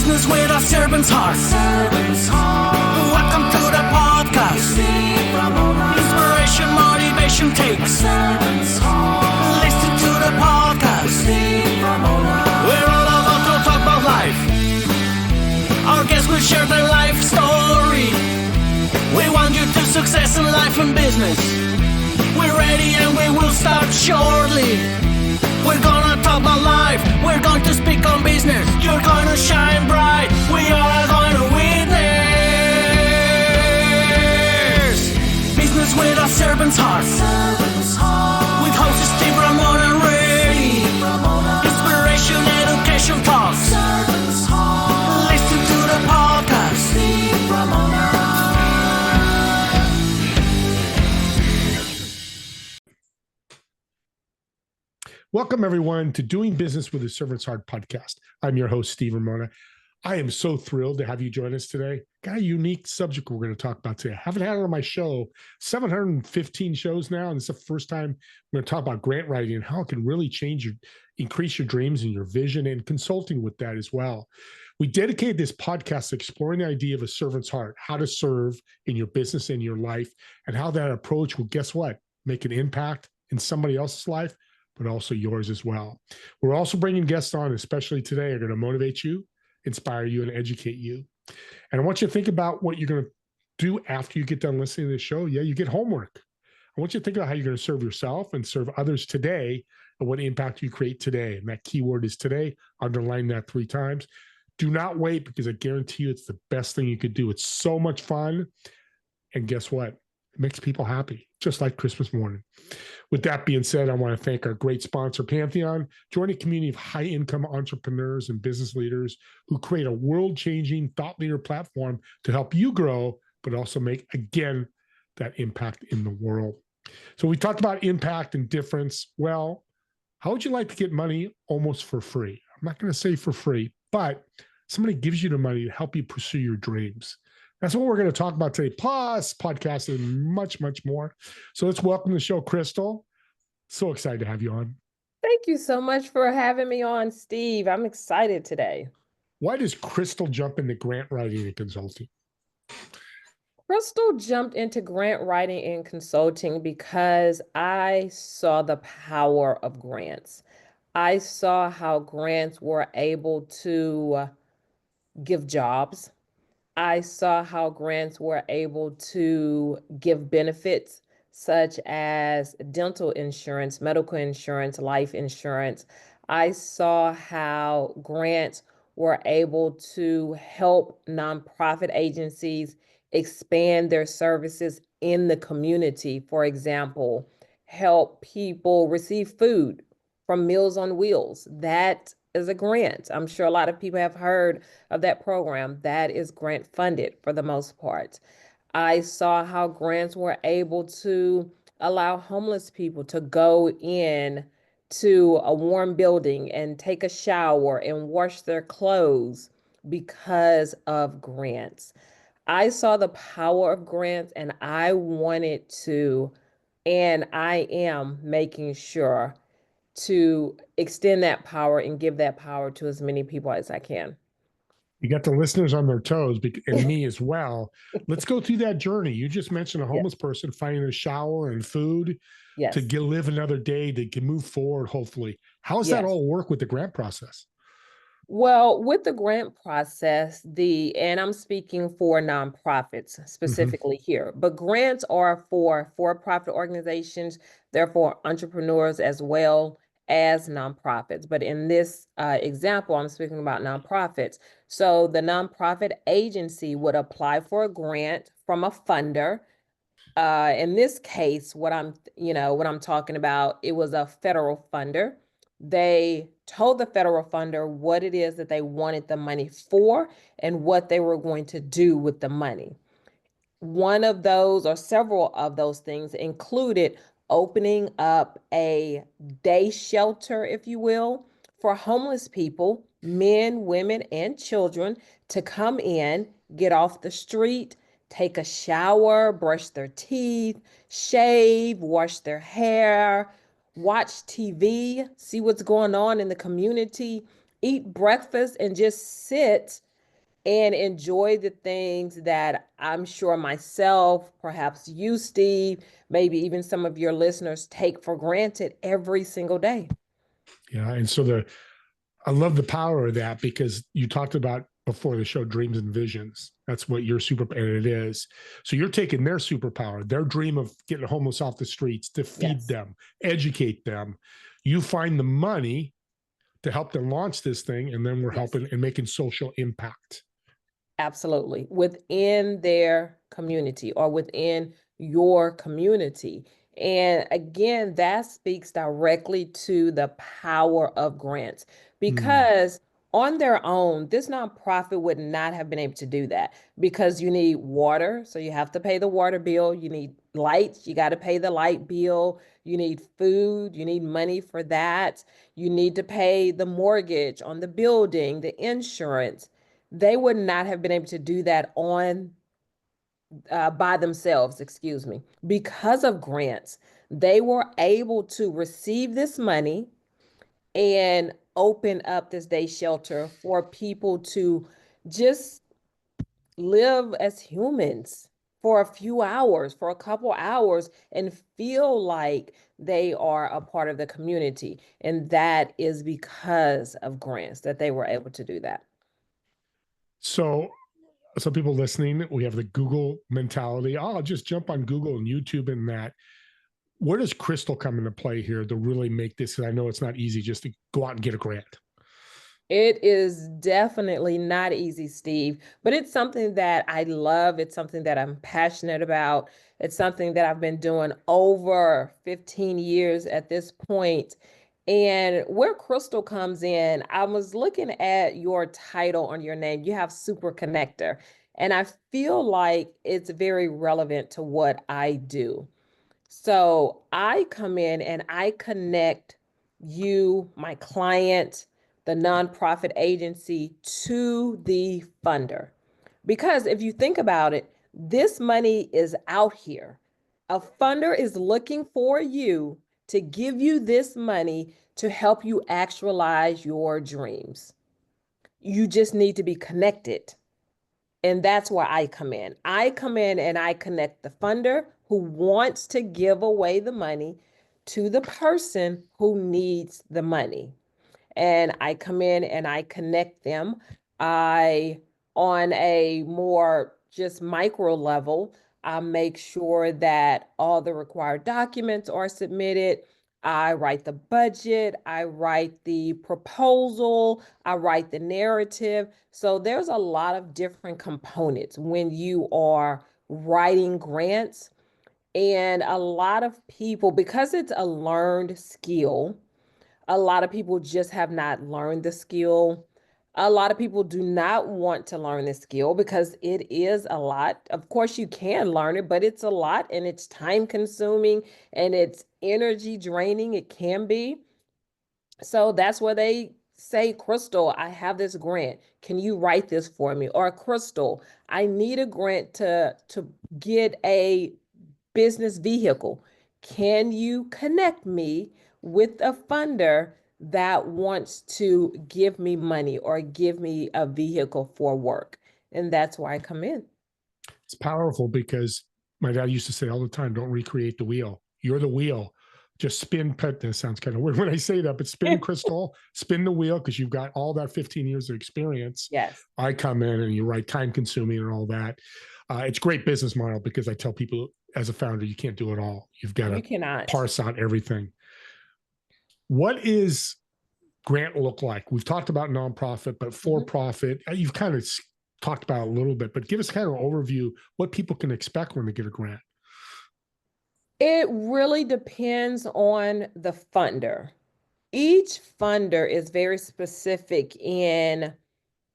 Business with a servant's heart. Welcome to the podcast. Inspiration, motivation takes. Listen to the podcast. We're all about to talk about life. Our guests will share their life story. We want you to success in life and business. We're ready and we will start shortly. We're gonna talk about life. We're going to speak on business. You're gonna shine bright. We are going to witness. Business with a servant's heart. With hosts Steve, Ramona, and Ray. Inspiration, education talks. Listen to the podcast. Welcome, everyone, to Doing Business with a Servant's Heart podcast. I'm your host, Steve Ramona. I am so thrilled to have you join us today. Got a unique subject we're going to talk about today. I haven't had it on my show, 715 shows now, and it's the first time we're going to talk about grant writing and how it can really increase your dreams and your vision, and consulting with that as well. We dedicated this podcast to exploring the idea of a servant's heart, how to serve in your business and your life, and how that approach will, guess what, make an impact in somebody else's life, but also yours as well. We're also bringing guests on, especially today, are going to motivate you, inspire you, and educate you. And I want you to think about what you're going to do after you get done listening to this show. Yeah, you get homework. I want you to think about how you're going to serve yourself and serve others today, and what impact you create today. And that keyword is today. Underline that 3 times. Do not wait, because I guarantee you it's the best thing you could do. It's so much fun. And guess what? It makes people happy, just like Christmas morning. With that being said, I want to thank our great sponsor, Pantheon. Join a community of high-income entrepreneurs and business leaders who create a world-changing thought leader platform to help you grow, but also make, again, that impact in the world. So we talked about impact and difference. Well, how would you like to get money almost for free? I'm not going to say for free, but somebody gives you the money to help you pursue your dreams. That's what we're going to talk about today, plus podcast and much, much more. So let's welcome to the show, Crystal. So excited to have you on. Thank you so much for having me on, Steve. I'm excited today. Why does Crystal jump into grant writing and consulting? Crystal jumped into grant writing and consulting because I saw the power of grants. I saw how grants were able to give jobs. I saw how grants were able to give benefits such as dental insurance, medical insurance, life insurance. I saw how grants were able to help nonprofit agencies expand their services in the community. For example, help people receive food from Meals on Wheels. That is a grant. I'm sure a lot of people have heard of that program. That is grant funded for the most part. I saw how grants were able to allow homeless people to go in to a warm building and take a shower and wash their clothes because of grants. I saw the power of grants, and I wanted to, and I am making sure to extend that power and give that power to as many people as I can. You got the listeners on their toes, and me as well. Let's go through that journey. You just mentioned a homeless person finding a shower and food to live another day. They can move forward, hopefully. How does that all work with the grant process? Well, with the grant process, and I'm speaking for nonprofits specifically here, but grants are for for-profit organizations, they're for entrepreneurs as well as nonprofits. But in this example, I'm speaking about nonprofits. So the nonprofit agency would apply for a grant from a funder. In this case, what I'm talking about, it was a federal funder. They told the federal funder what it is that they wanted the money for and what they were going to do with the money. One of those, or several of those things, included opening up a day shelter, if you will, for homeless people, men, women, and children, to come in, get off the street, take a shower, brush their teeth, shave, wash their hair, watch TV, see what's going on in the community, eat breakfast, and just sit and enjoy the things that I'm sure myself, perhaps you, Steve, maybe even some of your listeners take for granted every single day. Yeah. And so I love the power of that, because you talked about before the show dreams and visions. That's what your super, and it is. So you're taking their superpower, their dream of getting homeless off the streets, to feed Yes, them, educate them. You find the money to help them launch this thing, and then we're yes. helping and making social impact. Absolutely. Within their community or within your community. And again, that speaks directly to the power of grants, Mm. because on their own, this nonprofit would not have been able to do that, because you need water. So you have to pay the water bill. You need lights. You got to pay the light bill. You need food. You need money for that. You need to pay the mortgage on the building, the insurance. They would not have been able to do that on by themselves, excuse me. Because of grants, they were able to receive this money and open up this day shelter for people to just live as humans for a few hours, for a couple hours, and feel like they are a part of the community. And that is because of grants that they were able to do that. So some people listening, we have the Google mentality. Oh, I'll just jump on Google and YouTube and that. Where does Crystal come into play here to really make this? Because I know it's not easy just to go out and get a grant. It is definitely not easy, Steve, but it's something that I love. It's something that I'm passionate about. It's something that I've been doing over 15 years at this point. And where Crystal comes in, I was looking at your title on your name. You have Super Connector, and I feel like it's very relevant to what I do. So I come in and I connect you, my client, the nonprofit agency, to the funder. Because if you think about it, this money is out here. A funder is looking for you to give you this money to help you actualize your dreams. You just need to be connected. And that's where I come in. I come in and I connect the funder who wants to give away the money to the person who needs the money. And I come in and I connect them. I, on a more just micro level, I make sure that all the required documents are submitted. I write the budget, I write the proposal, I write the narrative. So there's a lot of different components when you are writing grants. And a lot of people, because it's a learned skill, a lot of people just have not learned the skill. A lot of people do not want to learn the skill because it is a lot. Of course, you can learn it, but it's a lot and it's time consuming and it's energy draining. It can be. So that's where they say, Crystal, I have this grant. Can you write this for me? Or Crystal, I need a grant to get a business vehicle. Can you connect me with a funder that wants to give me money or give me a vehicle for work? And that's why I come in. It's powerful because my dad used to say all the time, don't recreate the wheel. You're the wheel. Just spin. That sounds kind of weird when I say that, but spin, Crystal, spin the wheel, because you've got all that 15 years of experience. Yes. I come in and you're right, time consuming and all that. It's a great business model, because I tell people as a founder, you can't do it all. You've got You to cannot. parse out everything. What is grant look like? We've talked about nonprofit, but for profit, you've kind of talked about a little bit, but give us kind of an overview what people can expect when they get a grant. It really depends on the funder. Each funder is very specific in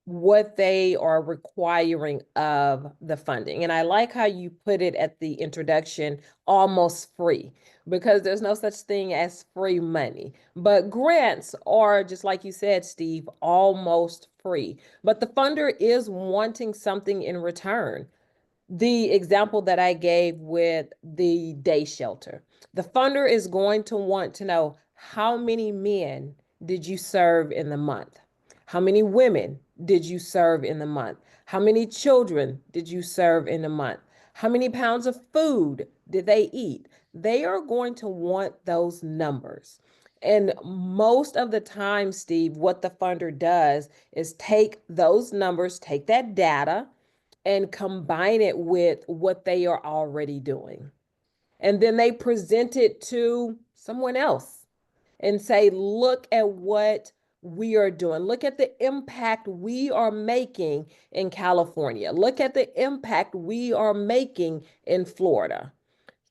what they are requiring of the funding. And I like how you put it at the introduction, almost free, because there's no such thing as free money. But grants are, just like you said, Steve, almost free. But the funder is wanting something in return. The example that I gave with the day shelter, the funder is going to want to know, how many men did you serve in the month? How many women did you serve in the month? How many children did you serve in the month? How many pounds of food did they eat? They are going to want those numbers. And most of the time, Steve, what the funder does is take those numbers, take that data, and combine it with what they are already doing. And then they present it to someone else and say, look at what we are doing. Look at the impact we are making in California. Look at the impact we are making in Florida.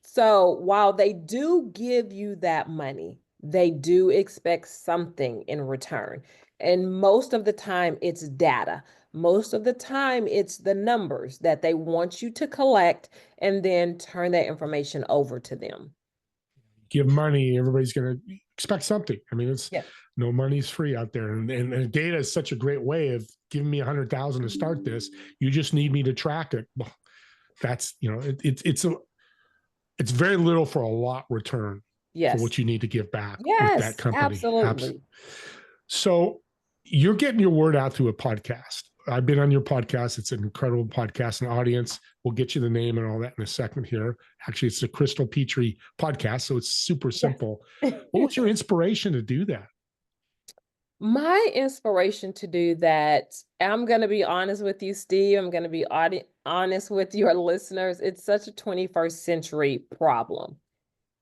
So while they do give you that money, they do expect something in return. And most of the time, it's data. Most of the time, it's the numbers that they want you to collect and then turn that information over to them. Give money, everybody's going to expect something. I mean, it's Yeah. no money's free out there. And data is such a great way of giving me 100,000 to start this. You just need me to track it. Well, that's, it's very little for a lot return for Yes. what you need to give back with that Yes, company. absolutely. So you're getting your word out through a podcast. I've been on your podcast. It's an incredible podcast and audience. We'll get you the name and all that in a second here. Actually, it's the Crystal Petrie podcast, so it's super simple. Yes. What was your inspiration to do that? My inspiration to do that, I'm going to be honest with you, Steve. I'm going to be honest with your listeners. It's such a 21st century problem.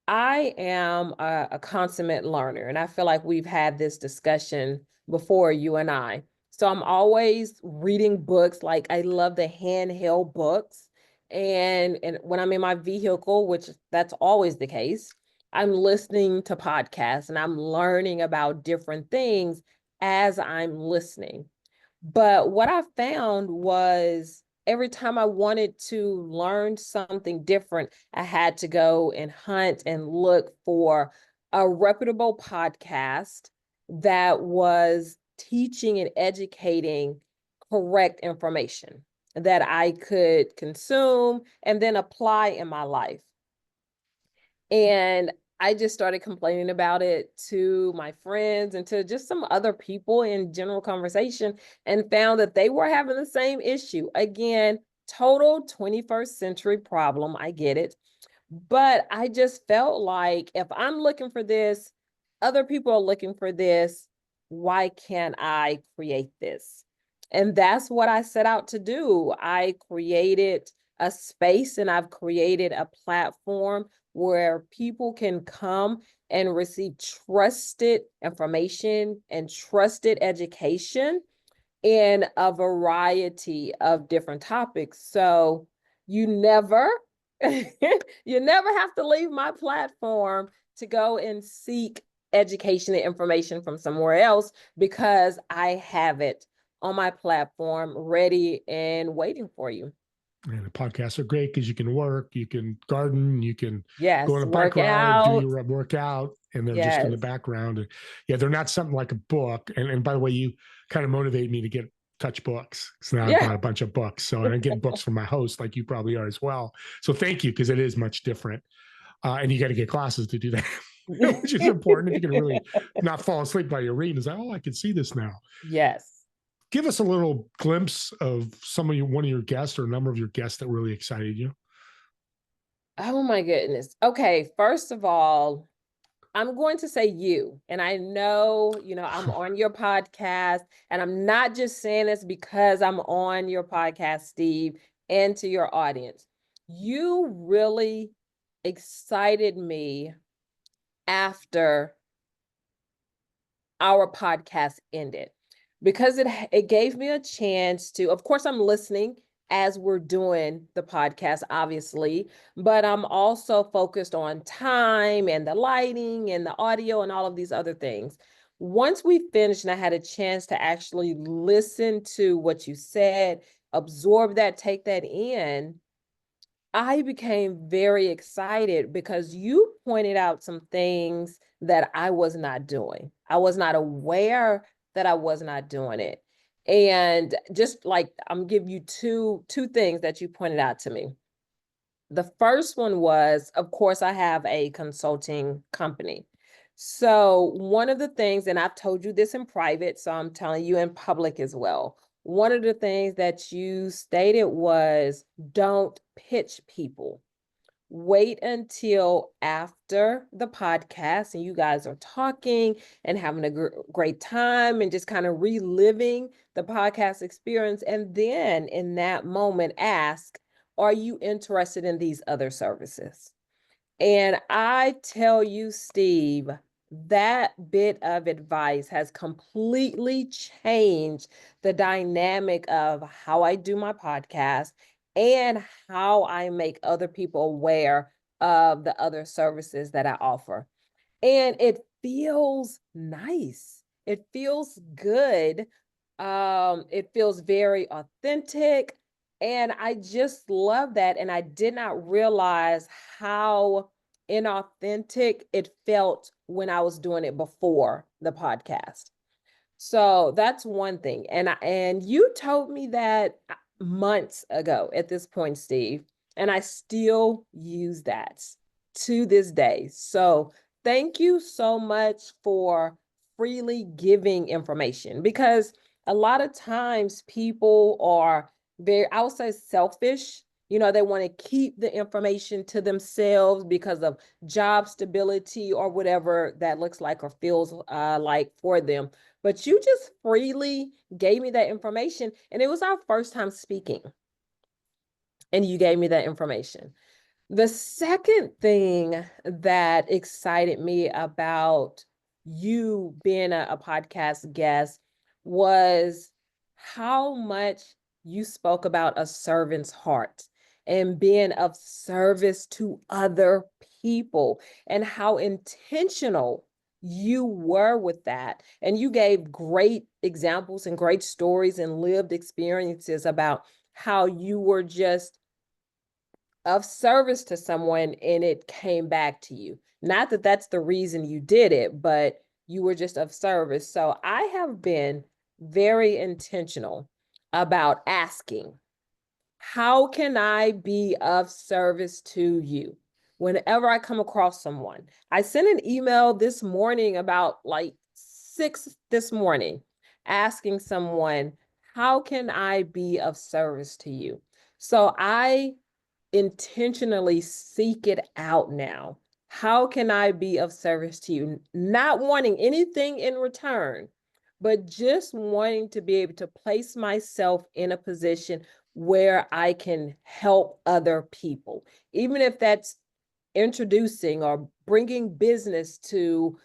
I am a consummate learner, and I feel like we've had this discussion before, you and I. So I'm always reading books. Like, I love the handheld books. And when I'm in my vehicle, which that's always the case, I'm listening to podcasts and I'm learning about different things as I'm listening. But what I found was every time I wanted to learn something different, I had to go and hunt and look for a reputable podcast that was teaching and educating correct information that I could consume and then apply in my life. And I just started complaining about it to my friends and to just some other people in general conversation and found that they were having the same issue. Again, total 21st century problem. I get it. But I just felt like if I'm looking for this, other people are looking for this. Why can't I create this? And that's what I set out to do. I created a space and I've created a platform where people can come and receive trusted information and trusted education in a variety of different topics. So you never, you never have to leave my platform to go and seek education and information from somewhere else because I have it on my platform ready and waiting for you. And the podcasts are great because you can work, you can garden, you can Yes, go on a bike work ride, do out. your workout, and they're just in the Yes. background. And yeah, they're not something like a book. And by the way, you kind of motivate me to get touch books. So now I Yeah. bought a bunch of books. So and I get books from my host, like you probably are as well. So thank you, because it is much different. And you got to get classes to do that, which is important. If you can really not fall asleep while you're reading, it's like, oh, I can see this now. Yes. Give us a little glimpse of one of your guests or a number of your guests that really excited you. Oh my goodness. Okay, first of all, I'm going to say you. And I know, I'm on your podcast, and I'm not just saying this because I'm on your podcast, Steve, and to your audience. You really excited me after our podcast ended because it gave me a chance to, of course, I'm listening as we're doing the podcast, obviously, but I'm also focused on time and the lighting and the audio and all of these other things. Once we finished and I had a chance to actually listen to what you said, absorb that, take that in, I became very excited because you pointed out some things that I was not doing. I was not aware that I was not doing it. And just like I'm giving you two things that you pointed out to me. The first one was, of course, I have a consulting company. So one of the things, and I've told you this in private, so I'm telling you in public as well. One of the things that you stated was don't pitch people. Wait until after the podcast and you guys are talking and having a great time and just kind of reliving the podcast experience. And then in that moment, ask, are you interested in these other services? And I tell you, Steve, that bit of advice has completely changed the dynamic of how I do my podcast and how I make other people aware of the other services that I offer. And it feels nice. It feels good. It feels very authentic. And I just love that. And I did not realize how inauthentic it felt when I was doing it before the podcast. So that's one thing. And you told me that months ago at this point, Steve, and I still use that to this day. So thank you so much for freely giving information, because a lot of times people are very, I would say, selfish. You know, they want to keep the information to themselves because of job stability or whatever that looks like or feels like for them. But you just freely gave me that information, and it was our first time speaking, and you gave me that information. The second thing that excited me about you being a podcast guest was how much you spoke about a servant's heart and being of service to other people, and how intentional you were with that. And you gave great examples and great stories and lived experiences about how you were just of service to someone and it came back to you. Not that that's the reason you did it, but you were just of service. So I have been very intentional about asking, how can I be of service to you? Whenever I come across someone, I sent an email this morning about like 6 this morning, asking someone, how can I be of service to you? So I intentionally seek it out now. How can I be of service to you? Not wanting anything in return, but just wanting to be able to place myself in a position where I can help other people, even if that's introducing or bringing business to,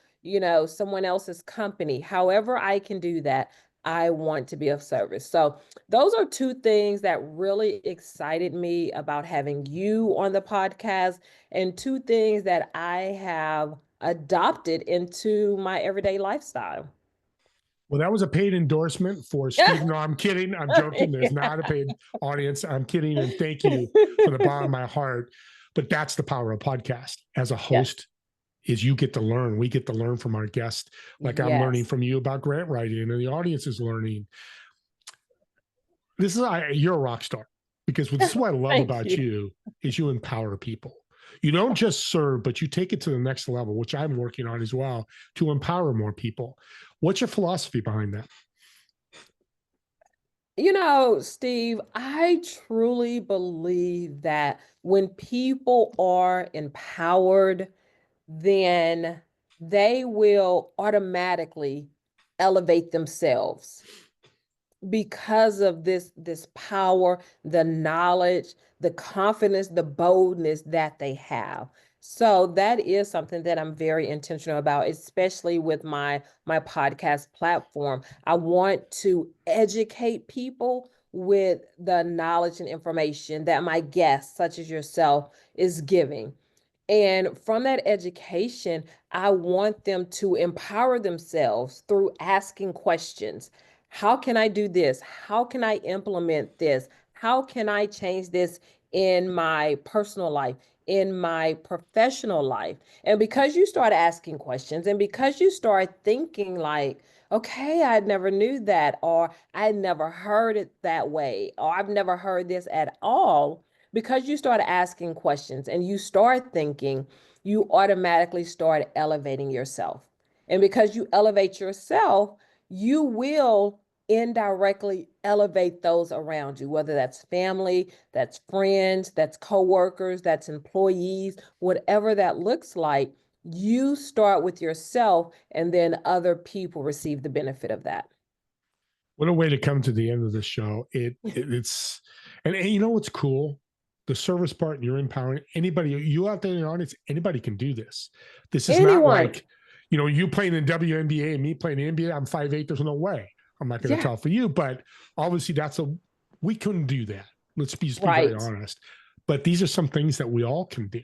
someone else's company. However I can do that, I want to be of service. So those are two things that really excited me about having you on the podcast, and two things that I have adopted into my everyday lifestyle. Well, that was a paid endorsement for Steve. No, I'm kidding. I'm joking. There's not a paid audience. I'm kidding. And thank you from the bottom of my heart. But that's the power of podcast. As a host, is you get to learn. We get to learn from our guests. Like I'm learning from you about grant writing, and the audience is learning. You're a rock star, because this is what I love about you is you empower people. You don't just serve, but you take it to the next level, which I'm working on as well, to empower more people. What's your philosophy behind that? Steve, I truly believe that when people are empowered, then they will automatically elevate themselves because of this power, the knowledge, the confidence, the boldness that they have. So that is something that I'm very intentional about, especially with my podcast platform. I want to educate people with the knowledge and information that my guests, such as yourself, is giving. And from that education, I want them to empower themselves through asking questions. How can I do this? How can I implement this? How can I change this in my personal life, in my professional life? And because you start asking questions and because you start thinking like, okay, I never knew that, or I never heard it that way, or I've never heard this at all, because you start asking questions and you start thinking, you automatically start elevating yourself. And because you elevate yourself, you will indirectly elevate those around you, whether that's family, that's friends, that's coworkers, that's employees, whatever that looks like. You start with yourself, and then other people receive the benefit of that. What a way to come to the end of the show. It's and you know what's cool? The service part, and you're empowering anybody. You out there in the audience, anybody can do this. This is not Anyone. like, you playing in WNBA and me playing in NBA. I'm 5'8". There's no way. I'm not going to Yeah. tell for you, but obviously we couldn't do that. Let's be very Right. honest. But these are some things that we all can do.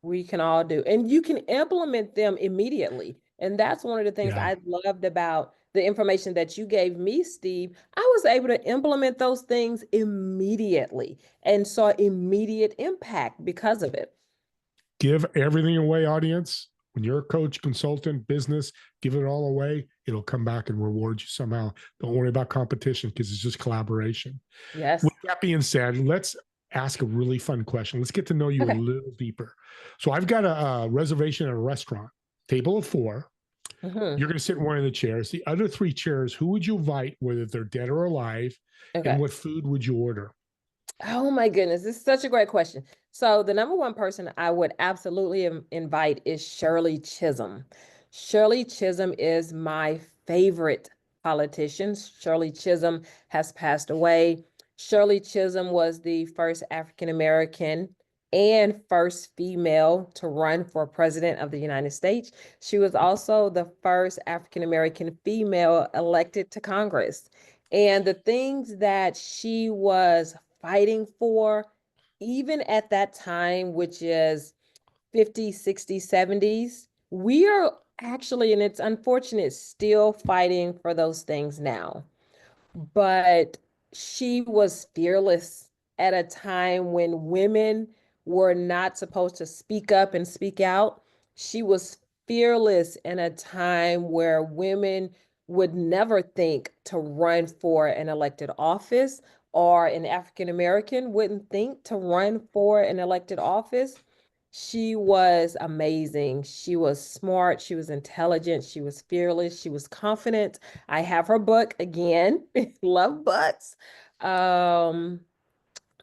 We can all do. And you can implement them immediately. And that's one of the things Yeah. I loved about the information that you gave me, Steve. I was able to implement those things immediately and saw immediate impact because of it. Give everything away, audience. When you're a coach, consultant, business, give it all away. It'll come back and reward you somehow. Don't worry about competition because it's just collaboration. Yes. With that being said, let's ask a really fun question. Let's get to know you a little deeper. So I've got a reservation at a restaurant, table of 4. Mm-hmm. You're going to sit in one of the chairs. The other 3 chairs, who would you invite, whether they're dead or alive? Okay. And what food would you order? Oh my goodness, this is such a great question. So the number one person I would absolutely invite is Shirley Chisholm. Shirley Chisholm is my favorite politician. Shirley Chisholm has passed away. Shirley Chisholm was the first African American and first female to run for president of the United States. She was also the first African American female elected to Congress. And the things that she was fighting for, even at that time, which is 50s, 60s, 70s, we are actually, and it's unfortunate, still fighting for those things now. But she was fearless at a time when women were not supposed to speak up and speak out. She was fearless in a time where women would never think to run for an elected office, or an African American wouldn't think to run for an elected office. She was amazing. She was smart. She was intelligent. She was fearless. She was confident. I have her book again. Love books.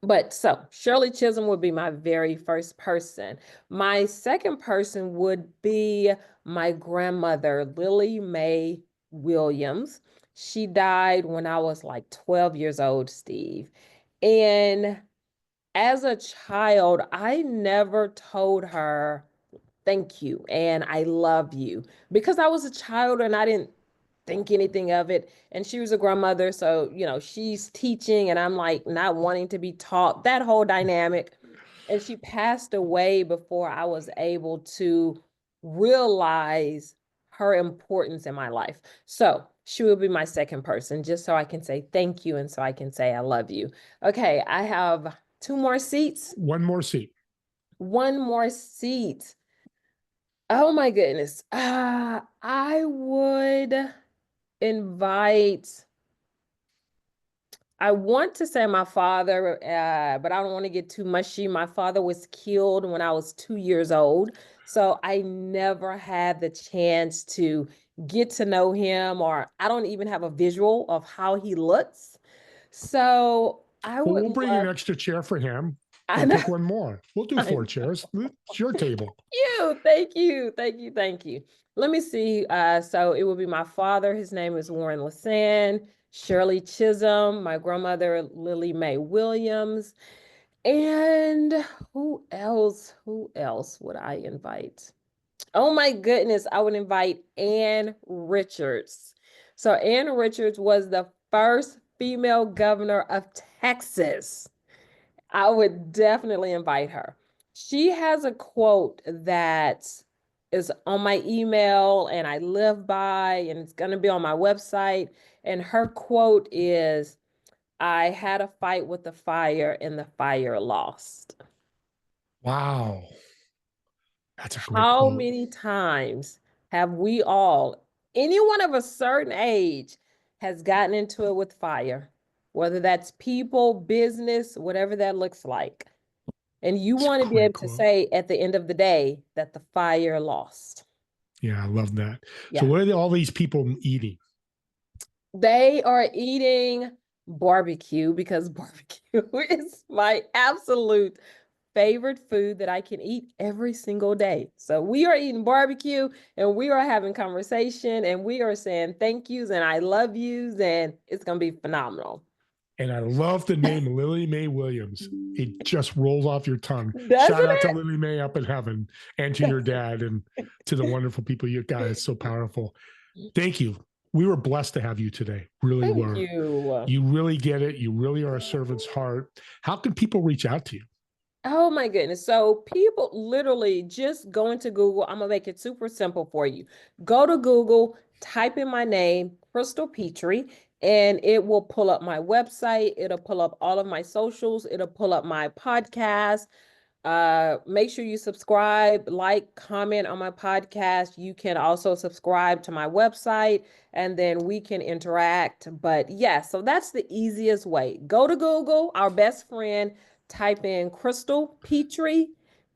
But so Shirley Chisholm would be my very first person. My second person would be my grandmother, Lily Mae Williams. She died when I was like 12 years old, Steve. And as a child, I never told her thank you and I love you because I was a child and I didn't think anything of it. And she was a grandmother, so she's teaching and I'm like not wanting to be taught, that whole dynamic. And she passed away before I was able to realize her importance in my life. So she will be my second person, just so I can say thank you and so I can say I love you. Okay, I have 2 more seats. One more seat. One more seat. Oh my goodness. I would invite, I want to say my father, but I don't want to get too mushy. My father was killed when I was 2 years old. So I never had the chance to get to know him, or I don't even have a visual of how he looks. So I Well, would we'll bring an extra chair for him. And pick one more. We'll do 4 chairs. It's your table. Thank you. Let me see. So it will be my father. His name is Warren Lasan. Shirley Chisholm, my grandmother, Lily Mae Williams. And who else? Who else would I invite? Oh my goodness, I would invite Ann Richards. So Ann Richards was the first female governor of Texas. I would definitely invite her. She has a quote that is on my email and I live by, and it's going to be on my website. And her quote is, I had a fight with the fire and the fire lost. Wow. That's a great How quote. many times have we all, anyone of a certain age, has gotten into it with fire? Whether that's people, business, whatever that looks like. And you It's a want to be great able to quote. say at the end of the day that the fire lost. Yeah, I love that. Yeah. So what are all these people eating? They are eating barbecue because barbecue is my absolute favorite food that I can eat every single day. So we are eating barbecue and we are having conversation and we are saying thank yous and I love yous and it's going to be phenomenal. And I love the name Lily Mae Williams. It just rolls off your tongue. Doesn't Shout out it? to Lily Mae up in heaven and to your dad and to the wonderful people you guys. So powerful. Thank you. We were blessed to have you today. Really Thank were. you. You really get it. You really are a servant's heart. How can people reach out to you? Oh my goodness. So people literally just go into Google. I'm gonna make it super simple for you. Go to Google, type in my name, Crystal Petrie, and it will pull up my website. It'll pull up all of my socials. It'll pull up my podcast. Make sure you subscribe, like, comment on my podcast. You can also subscribe to my website and then we can interact. But yeah, so that's the easiest way. Go to Google, our best friend, type in Crystal Petrie,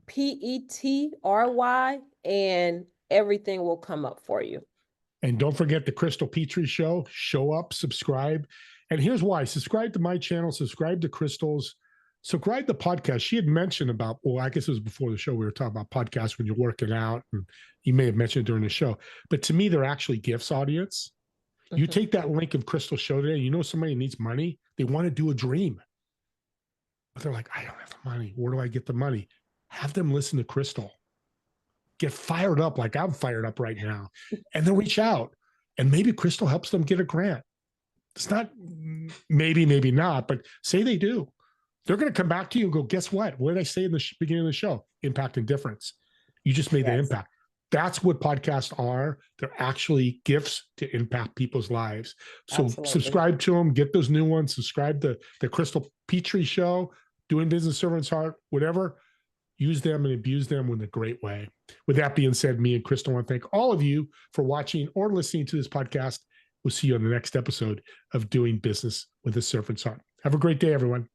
Petry, and everything will come up for you. And don't forget the Crystal Petrie Show. Show up, subscribe. And here's why. Subscribe to my channel, subscribe to Crystal's, subscribe to the podcast. She had mentioned about, well, I guess it was before the show, we were talking about podcasts when you're working out, and you may have mentioned it during the show. But to me, they're actually gifts, audience. You take that link of Crystal's show today, you know somebody needs money, they want to do a dream. But they're like, I don't have the money. Where do I get the money? Have them listen to Crystal. Get fired up like I'm fired up right now. And then reach out. And maybe Crystal helps them get a grant. It's not maybe, maybe not, but say they do. They're going to come back to you and go, guess what? What did I say in the beginning of the show? Impact and difference. You just made the impact. That's what podcasts are. They're actually gifts to impact people's lives. So subscribe to them, get those new ones, subscribe to the Crystal Petrie Show, Doing Business Servant's Heart, whatever. Use them and abuse them in a great way. With that being said, me and Crystal want to thank all of you for watching or listening to this podcast. We'll see you on the next episode of Doing Business with a Servant's Heart. Have a great day, everyone.